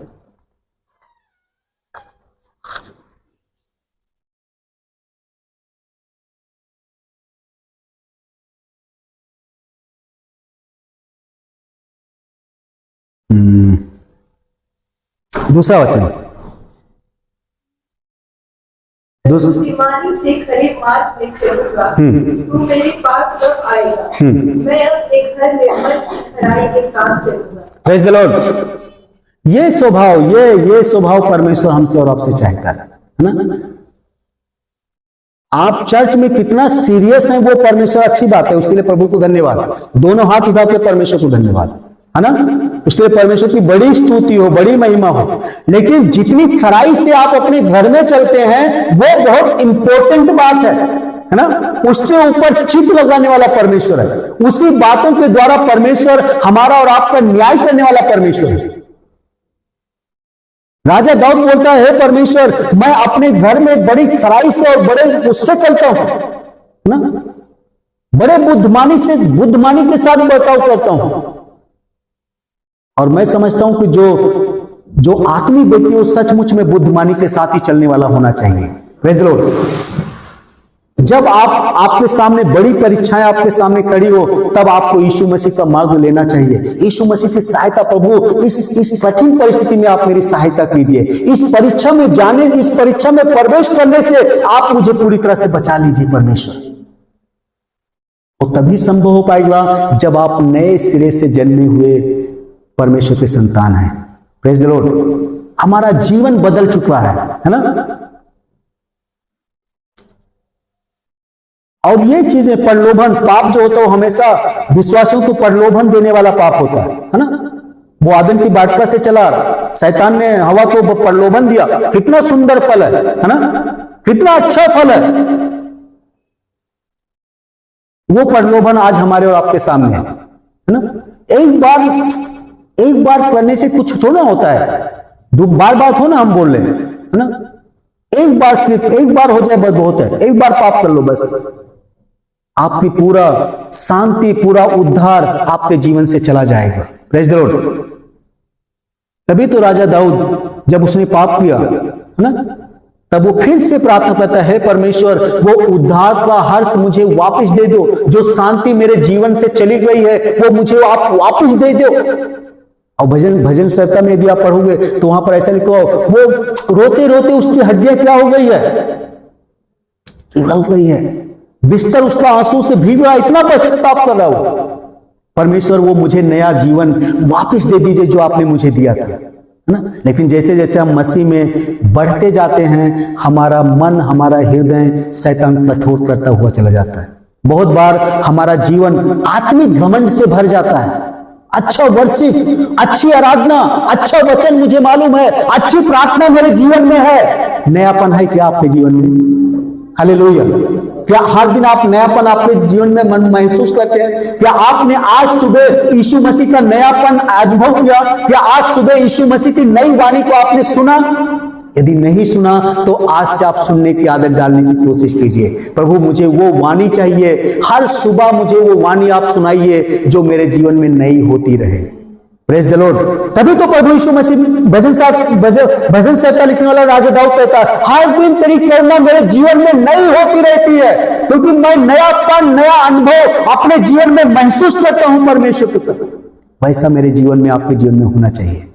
दूसरा वचन, बुद्धिमानी से खरे मार्ग में चलूंगा, तू मेरे पास कब आएगा? मैं अपने घर में मन की खराई के साथ चलूंगा। Praise the Lord. ये स्वभाव परमेश्वर हमसे और आपसे चाहता है ना? आप चर्च में कितना सीरियस हैं वो परमेश्वर, अच्छी बात है, उसके लिए प्रभु को धन्यवाद। दोनों हाथ उठा के परमेश्वर को धन्यवाद, है ना? इसलिए परमेश्वर की बड़ी स्तुति हो, बड़ी महिमा हो। लेकिन जितनी खराई से आप अपने घर में चलते हैं वो बहुत इंपॉर्टेंट बात है ना? उससे ऊपर चित लगाने वाला परमेश्वर है। उसी बातों के द्वारा परमेश्वर हमारा और आपका न्याय करने वाला परमेश्वर है। राजा दाऊद बोलता है परमेश्वर मैं अपने घर में बड़ी खराई से और बड़े उससे चलता हूं ना, बड़े बुद्धिमानी के साथ बर्ताव करता हूं। और मैं समझता हूं कि जो आत्मिक व्यक्ति वो सचमुच में बुद्धिमानी के साथ ही चलने वाला होना चाहिए। Praise the Lord. जब आपके सामने बड़ी परीक्षाएं आपके सामने खड़ी हो तब आपको यीशु मसीह का मार्ग लेना चाहिए। यीशु मसीह की सहायता, प्रभु इस कठिन परिस्थिति में आप मेरी सहायता कीजिए, इस परीक्षा में इस परीक्षा में प्रवेश करने से आप मुझे पूरी तरह से बचा लीजिए परमेश्वर। और तभी संभव हो पाएगा जब आप नए सिरे से जन्मे हुए परमेश्वर के संतान हैं। Praise the Lord. हमारा जीवन बदल चुका है ना? और ये चीजें प्रलोभन, पाप जो होता है वो हमेशा विश्वासियों को प्रलोभन देने वाला पाप होता है ना? वो आदम की वाटिका से चला, शैतान ने हवा को प्रलोभन दिया, कितना सुंदर फल है ना? कितना अच्छा फल है। वो प्रलोभन आज हमारे और आपके सामने है ना? एक बार करने से कुछ थोड़ा होता है, बार बार थोड़ा हम बोल रहे हैं, है ना? सिर्फ एक बार हो जाए बस बहुत है। एक बार पाप कर लो बस, आपकी पूरा शांति, पूरा उद्धार आपके जीवन से चला जाएगा। Praise the Lord. तभी तो राजा दाऊद जब उसने पाप किया, है ना, तब वो फिर से प्रार्थना करता है परमेश्वर वो उद्धार का हर्ष मुझे वापस दे दो, जो शांति मेरे जीवन से चली गई है वो मुझे आप वापस दे दो। और भजन संहिता में यदि आप पढ़ोगे तो वहां पर ऐसा लिखा हो वो रोते रोते उसकी हड्डियां क्या हो गई है? पिघल गई है, बिस्तर उसका आंसू से भीग रहा, इतना पश्चाताप कर रहा हो। परमेश्वर वो मुझे नया जीवन वापस दे दीजिए जो आपने मुझे दिया था, है ना। लेकिन जैसे जैसे हम मसीह में बढ़ते जाते हैं, हमारा मन, हमारा हृदय शैतान कठोर करता हुआ चला जाता है। बहुत बार हमारा जीवन आत्मिक घमंड से भर जाता है। अच्छा वर्शिप, अच्छी आराधना, अच्छा वचन मुझे मालूम है, अच्छी प्रार्थना मेरे जीवन में है, नयापन है क्या आपके जीवन में? हालेलुया। क्या हर दिन आप नयापन आपके जीवन में मन महसूस करते हैं? क्या आपने आज सुबह यीशु मसीह का नयापन अनुभव किया? क्या आज सुबह यीशु मसीह की नई वाणी को आपने सुना? यदि नहीं सुना तो आज से आप सुनने की आदत डालने की कोशिश कीजिए। प्रभु मुझे वो वाणी चाहिए, हर सुबह मुझे वो वाणी आप सुनाइए जो मेरे जीवन में नई होती रहे। Praise the Lord. तभी तो प्रभु यीशु मसीह भजन संहिता लिखने वाला राजा दाऊद कहता है, हर दिन तेरी करुणा मेरे जीवन में नई होती रहती है, क्योंकि मैं नयापन, नया अनुभव अपने जीवन में महसूस करता हूं परमेश्वर की। वैसा मेरे जीवन में, आपके जीवन में होना चाहिए।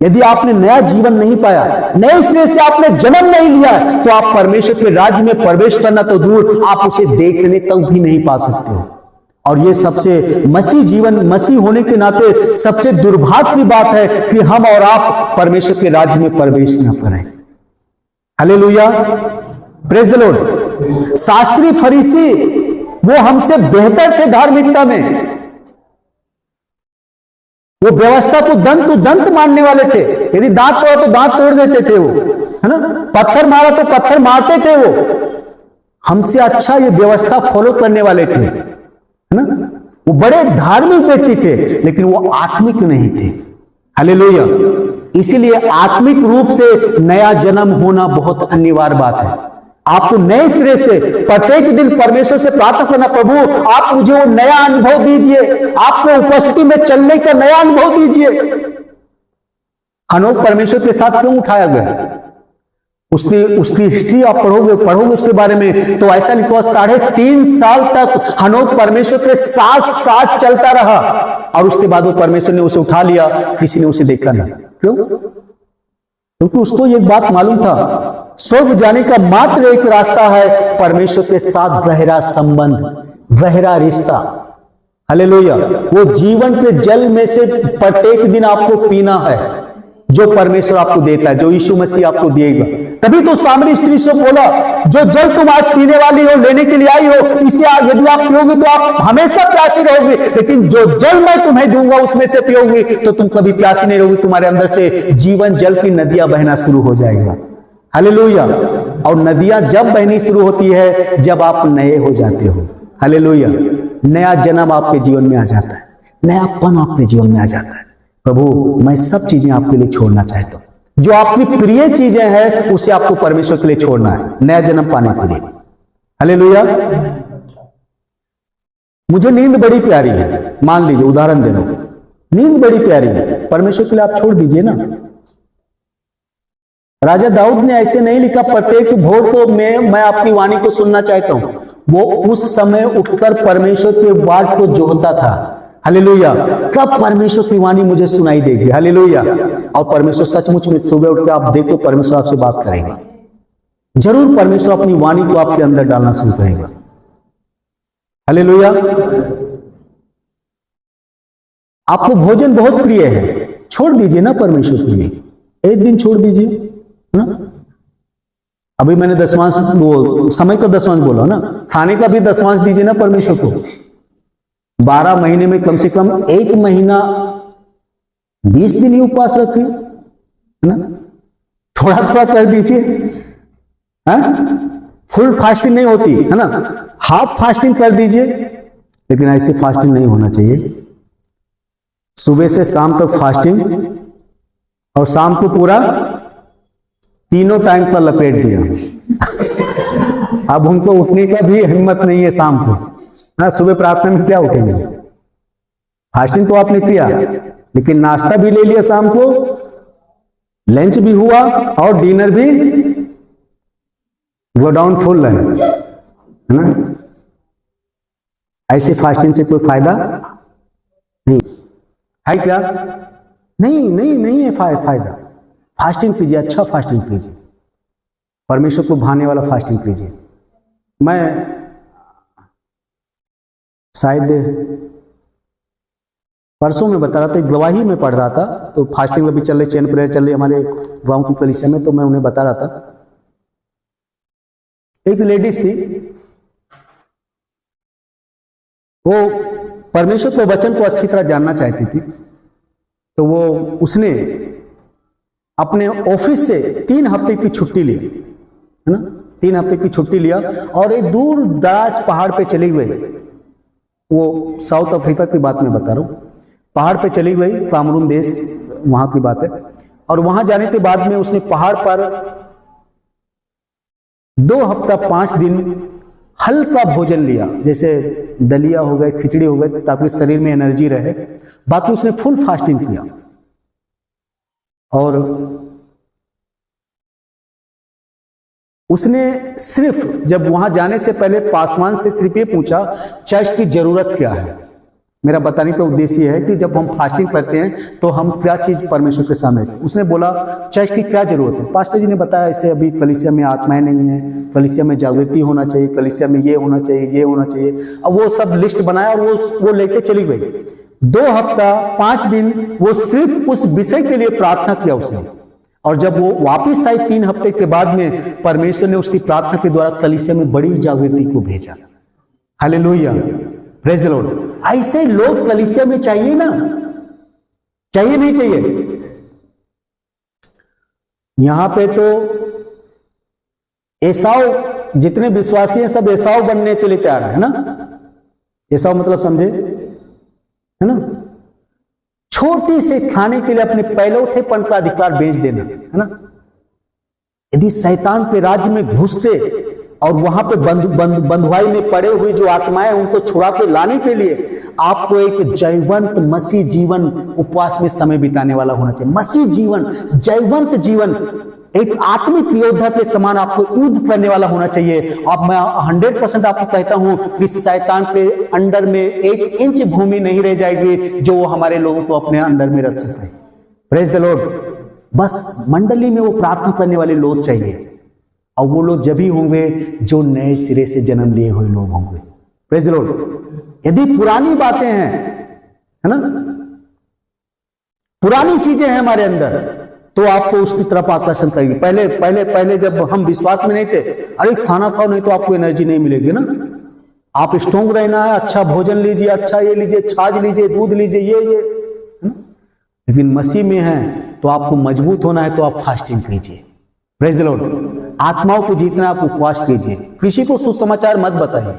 यदि आपने नया जीवन नहीं पाया, नए सिरे से आपने जन्म नहीं लिया, तो आप परमेश्वर के राज्य में प्रवेश करना तो दूर, आप उसे देखने तक भी नहीं पा सकते हो। और ये सबसे मसीह जीवन, मसीह होने के नाते सबसे दुर्भाग्य की बात है कि हम और आप परमेश्वर के राज्य में प्रवेश न करें। Hallelujah, praise the Lord. Shastri फरीसी वो हमसे बेहतर थे धार्मिकता में, वो व्यवस्था को दंत मानने वाले थे। यदि दांत तोड़ा तो दांत तोड़ देते थे वो, है ना। पत्थर मारा तो पत्थर मारते थे वो। हमसे अच्छा ये व्यवस्था फॉलो करने वाले थे, है ना। वो बड़े धार्मिक व्यक्ति थे, लेकिन वो आत्मिक नहीं थे। हालेलुया। इसीलिए आत्मिक रूप से नया जन्म होना बहुत अनिवार्य बात है। आपको नए सिरे से प्रत्येक दिन परमेश्वर से प्रार्थना करना, प्रभु आप मुझे वो नया अनुभव दीजिए, आपको उपस्थिति में चलने का नया अनुभव दीजिए। हनोक परमेश्वर के साथ क्यों उठाया गया? उसकी हिस्ट्री आप पढ़ोगे उसके बारे में, तो ऐसा लिखा 3.5 साल तक हनोक परमेश्वर के साथ चलता रहा, और उसके बाद वो परमेश्वर ने उसे उठा लिया, किसी ने उसे देखा नहीं। क्यों? क्योंकि उसको एक बात मालूम था, स्वर्ग जाने का मात्र एक रास्ता है, परमेश्वर के साथ गहरा संबंध, गहरा रिश्ता। हालेलुया। वो जीवन के जल में से प्रत्येक दिन आपको पीना है, जो परमेश्वर आपको देता है, जो यीशु मसीह आपको देगा। तभी तो सामरी स्त्री से बोला, जो जल तुम आज पीने वाली हो, लेने के लिए आई हो, इसे यदि आप पियोगे तो आप हमेशा प्यासी रहोगे, लेकिन जो जल मैं तुम्हें दूंगा उसमें से पियोगे तो तुम कभी प्यासी नहीं रहोगे, तुम्हारे अंदर से जीवन जल की नदियां बहना शुरू हो जाएगा। हालेलुया। और नदियां जब बहनी शुरू होती है जब आप नए हो जाते हो। हालेलुया। नया जन्म आपके जीवन में आ जाता है, नयापन आपके जीवन में आ जाता है। प्रभु मैं सब चीजें आपके लिए छोड़ना चाहता हूं, जो आपकी प्रिय चीजें हैं उसे आपको परमेश्वर के लिए छोड़ना है, नया जन्म पाने के लिए। हालेलुया। मुझे नींद बड़ी प्यारी है, मान लीजिए, उदाहरण दे रहा हूं, नींद बड़ी प्यारी है, परमेश्वर के लिए आप छोड़ दीजिए ना। राजा दाऊद ने ऐसे नहीं लिखा, प्रत्येक भोर को मैं आपकी वाणी को सुनना चाहता हूं। वो उस समय उठकर परमेश्वर के वाद को जोहता था। हालेलुया। कब परमेश्वर की वाणी मुझे सुनाई देगी? हालेलुया। और परमेश्वर सचमुच में सुबह उठकर आप देखो, परमेश्वर आपसे बात करेगा। जरूर परमेश्वर अपनी वाणी को आपके अंदर डालना शुरू करेगा। हालेलुया। आपको भोजन बहुत प्रिय है, छोड़ दीजिए ना परमेश्वर के लिए, एक दिन छोड़ दीजिए ना। अभी मैंने दशमांश, वो समय का दशमांश बोला ना, खाने का भी दशमांश दीजिए ना परमेश्वर को। 12 महीने में कम से कम 1 महीना 20 दिन ही उपवास रखिए, है ना। थोड़ा थोड़ा कर दीजिए, फुल फास्टिंग नहीं होती है ना, हाफ फास्टिंग कर दीजिए, लेकिन ऐसे फास्टिंग नहीं होना चाहिए। सुबह से शाम तक फास्टिंग, और शाम को पूरा तीनों टाइम पर लपेट दिया। अब उनको उठने का भी हिम्मत नहीं है शाम को, ना। सुबह प्रार्थना में क्या उठेंगे? फास्टिंग तो आपने किया, लेकिन नाश्ता भी ले लिया शाम को, लंच भी हुआ, और डिनर भी गोडाउन फुल है ना। ऐसे फास्टिंग से कोई फायदा नहीं है क्या? नहीं है फायदा। फास्टिंग कीजिए, अच्छा फास्टिंग कीजिए, परमेश्वर को भाने वाला फास्टिंग कीजिए। मैं शायद परसों में बता रहा था, एक गवाही में पढ़ रहा था, तो फास्टिंग अभी चल रही, चैन प्रेयर चल रही हमारे गांव की कलीसिया में, तो मैं उन्हें बता रहा था, एक लेडीज थी, वो परमेश्वर के वचन को अच्छी तरह जानना चाहती थी, तो वो उसने अपने ऑफिस से 3 हफ्ते की छुट्टी ली, है ना, 3 हफ्ते की छुट्टी लिया और एक दूर दराज पहाड़ पे चली गई। वो साउथ अफ्रीका की बात मैं बता रहा हूँ, पहाड़ पे चली गई, कामरून देश वहां की बात है। और वहां जाने के बाद में उसने पहाड़ पर 2 हफ्ता 5 दिन हल्का भोजन लिया, जैसे दलिया हो गए, खिचड़ी हो गए, ताकि शरीर में एनर्जी रहे। बाकी उसने फुल फास्टिंग किया और उसने सिर्फ जब वहां जाने से पहले पासवान से सिर्फ ये पूछा, चर्च की जरूरत क्या है। मेरा बताने का उद्देश्य है कि जब हम फास्टिंग करते हैं तो हम क्या चीज परमेश्वर के सामने, उसने बोला चर्च की क्या जरूरत है। पास्टर जी ने बताया ऐसे अभी कलीसिया में आत्माएं नहीं है, कलीसिया में जागृति होना चाहिए, कलीसिया में ये होना चाहिए, ये होना चाहिए। अब वो सब लिस्ट बनाया और वो लेके चली गई। 2 हफ्ता 5 दिन वो सिर्फ उस विषय के लिए प्रार्थना किया उसने, और जब वो वापिस आई 3 हफ्ते के बाद में, परमेश्वर ने उसकी प्रार्थना के द्वारा कलीसिया में बड़ी जागृति को भेजा। Hallelujah, praise the Lord. ऐसे लोग कलीसिया में चाहिए ना, चाहिए नहीं चाहिए? यहां पे तो एसाव, जितने विश्वासी हैं सब एसाव बनने के लिए तैयार है ना। एसाव मतलब समझे, है ना, छोटी से खाने के लिए अपने पहलौठेपन का अधिकार बेच देना, है ना। यदि शैतान के राज्य में घुसते और वहां पे बंधुआई में पड़े हुए जो आत्माएं उनको छुड़ा के लाने के लिए आपको एक जयवंत मसीह जीवन उपवास में समय बिताने वाला होना चाहिए। मसीह जीवन, जयवंत जीवन, एक आत्मिक योद्धा के समान आपको युद्ध करने वाला होना चाहिए। अब मैं 100% आपको कहता हूं कि शैतान के अंडर में 1 इंच भूमि नहीं रह जाएगी जो वो हमारे लोगों को अपने अंडर में रख सके। Praise the Lord. बस मंडली में वो प्रार्थना करने वाले लोग चाहिए, और वो लोग जब ही होंगे जो नए सिरे से जन्म लिए हुए लोग होंगे। Praise the Lord. यदि पुरानी बातें हैं, है ना, पुरानी चीजें हैं हमारे अंदर, तो आपको उसकी तरफ आकर्षण करेगी। पहले जब हम विश्वास में नहीं थे, अरे खाना खाओ नहीं तो आपको एनर्जी नहीं मिलेगी ना। आप स्ट्रॉन्ग रहना है, अच्छा भोजन लीजिए, अच्छा ये लीजिए, छाछ लीजिए, दूध लीजिए, ये है ना। लेकिन मसीह में है तो आपको मजबूत होना है, तो आप फास्टिंग कीजिए। Praise the Lord. आत्माओं को जीतना, आप उपवास कीजिए, किसी को सुसमाचार मत बताइए।